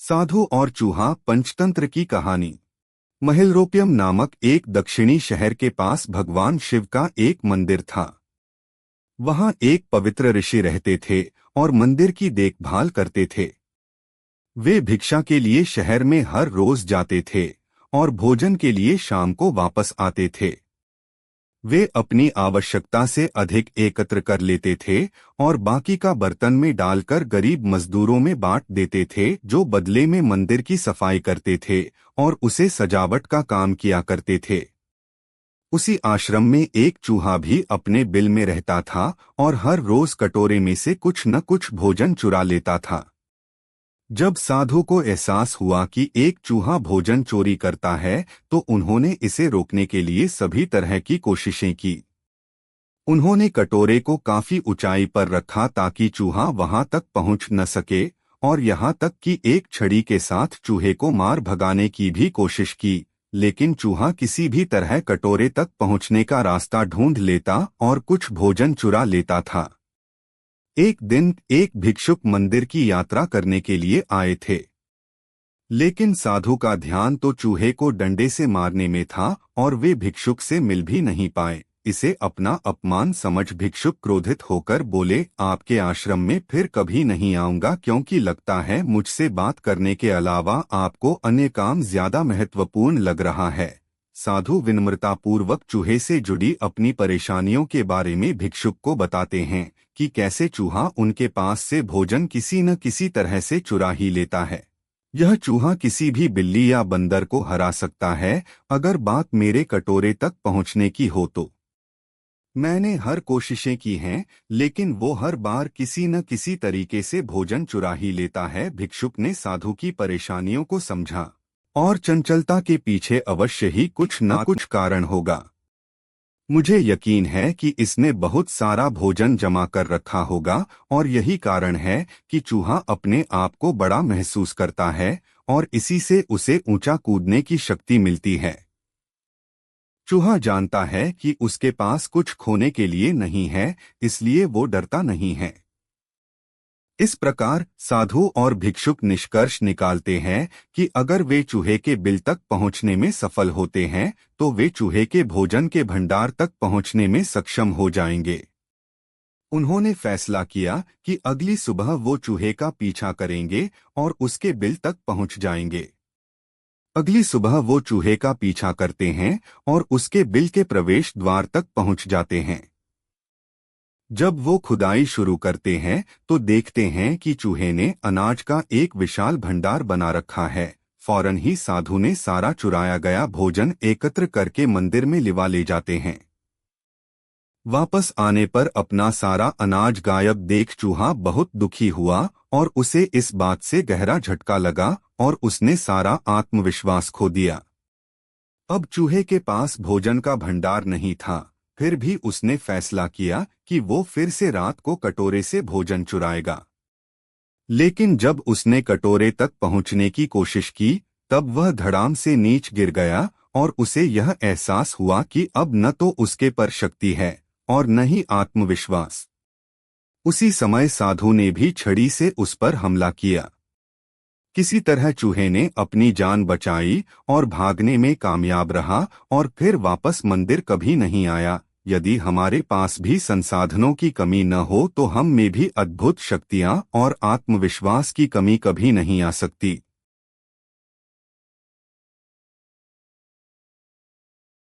साधु और चूहा पंचतंत्र की कहानी। महिलरोपियम नामक एक दक्षिणी शहर के पास भगवान शिव का एक मंदिर था। वहां एक पवित्र ऋषि रहते थे और मंदिर की देखभाल करते थे। वे भिक्षा के लिए शहर में हर रोज जाते थे और भोजन के लिए शाम को वापस आते थे। वे अपनी आवश्यकता से अधिक एकत्र कर लेते थे और बाकी का बर्तन में डालकर गरीब मजदूरों में बांट देते थे, जो बदले में मंदिर की सफाई करते थे और उसे सजावट का काम किया करते थे। उसी आश्रम में एक चूहा भी अपने बिल में रहता था और हर रोज कटोरे में से कुछ न कुछ भोजन चुरा लेता था। जब साधु को एहसास हुआ कि एक चूहा भोजन चोरी करता है, तो उन्होंने इसे रोकने के लिए सभी तरह की कोशिशें की। उन्होंने कटोरे को काफी ऊंचाई पर रखा ताकि चूहा वहां तक पहुंच न सके, और यहाँ तक कि एक छड़ी के साथ चूहे को मार भगाने की भी कोशिश की, लेकिन चूहा किसी भी तरह कटोरे तक पहुंचने का रास्ता ढूंढ लेता और कुछ भोजन चुरा लेता था। एक दिन एक भिक्षुक मंदिर की यात्रा करने के लिए आए थे, लेकिन साधु का ध्यान तो चूहे को डंडे से मारने में था और वे भिक्षुक से मिल भी नहीं पाए। इसे अपना अपमान समझ भिक्षुक क्रोधित होकर बोले, आपके आश्रम में फिर कभी नहीं आऊंगा, क्योंकि लगता है मुझसे बात करने के अलावा आपको अन्य काम ज्यादा महत्वपूर्ण लग रहा है। साधु विनम्रतापूर्वक चूहे से जुड़ी अपनी परेशानियों के बारे में भिक्षुक को बताते हैं कि कैसे चूहा उनके पास से भोजन किसी न किसी तरह से चुरा ही लेता है। यह चूहा किसी भी बिल्ली या बंदर को हरा सकता है, अगर बात मेरे कटोरे तक पहुंचने की हो तो। मैंने हर कोशिशें की हैं, लेकिन वो हर बार किसी न किसी तरीके से भोजन चुरा ही लेता है। भिक्षुक ने साधु की परेशानियों को समझा और चंचलता के पीछे अवश्य ही कुछ न कुछ कारण होगा। मुझे यकीन है कि इसने बहुत सारा भोजन जमा कर रखा होगा और यही कारण है कि चूहा अपने आप को बड़ा महसूस करता है और इसी से उसे ऊंचा कूदने की शक्ति मिलती है। चूहा जानता है कि उसके पास कुछ खोने के लिए नहीं है, इसलिए वो डरता नहीं है। इस प्रकार साधु और भिक्षुक निष्कर्ष निकालते हैं कि अगर वे चूहे के बिल तक पहुंचने में सफल होते हैं, तो वे चूहे के भोजन के भंडार तक पहुंचने में सक्षम हो जाएंगे। उन्होंने फैसला किया कि अगली सुबह वो चूहे का पीछा करेंगे और उसके बिल तक पहुंच जाएंगे। अगली सुबह वो चूहे का पीछा करते हैं और उसके बिल के प्रवेश द्वार तक पहुंच जाते हैं। जब वो खुदाई शुरू करते हैं तो देखते हैं कि चूहे ने अनाज का एक विशाल भंडार बना रखा है। फौरन ही साधु ने सारा चुराया गया भोजन एकत्र करके मंदिर में लिवा ले जाते हैं। वापस आने पर अपना सारा अनाज गायब देख चूहा बहुत दुखी हुआ और उसे इस बात से गहरा झटका लगा और उसने सारा आत्मविश्वास खो दिया। अब चूहे के पास भोजन का भंडार नहीं था, फिर भी उसने फैसला किया कि वो फिर से रात को कटोरे से भोजन चुराएगा। लेकिन जब उसने कटोरे तक पहुंचने की कोशिश की, तब वह धड़ाम से नीच गिर गया और उसे यह एहसास हुआ कि अब न तो उसके पर शक्ति है और न ही आत्मविश्वास। उसी समय साधु ने भी छड़ी से उस पर हमला किया। किसी तरह चूहे ने अपनी जान बचाई और भागने में कामयाब रहा और फिर वापस मंदिर कभी नहीं आया। यदि हमारे पास भी संसाधनों की कमी न हो तो हम में भी अद्भुत शक्तियां और आत्मविश्वास की कमी कभी नहीं आ सकती।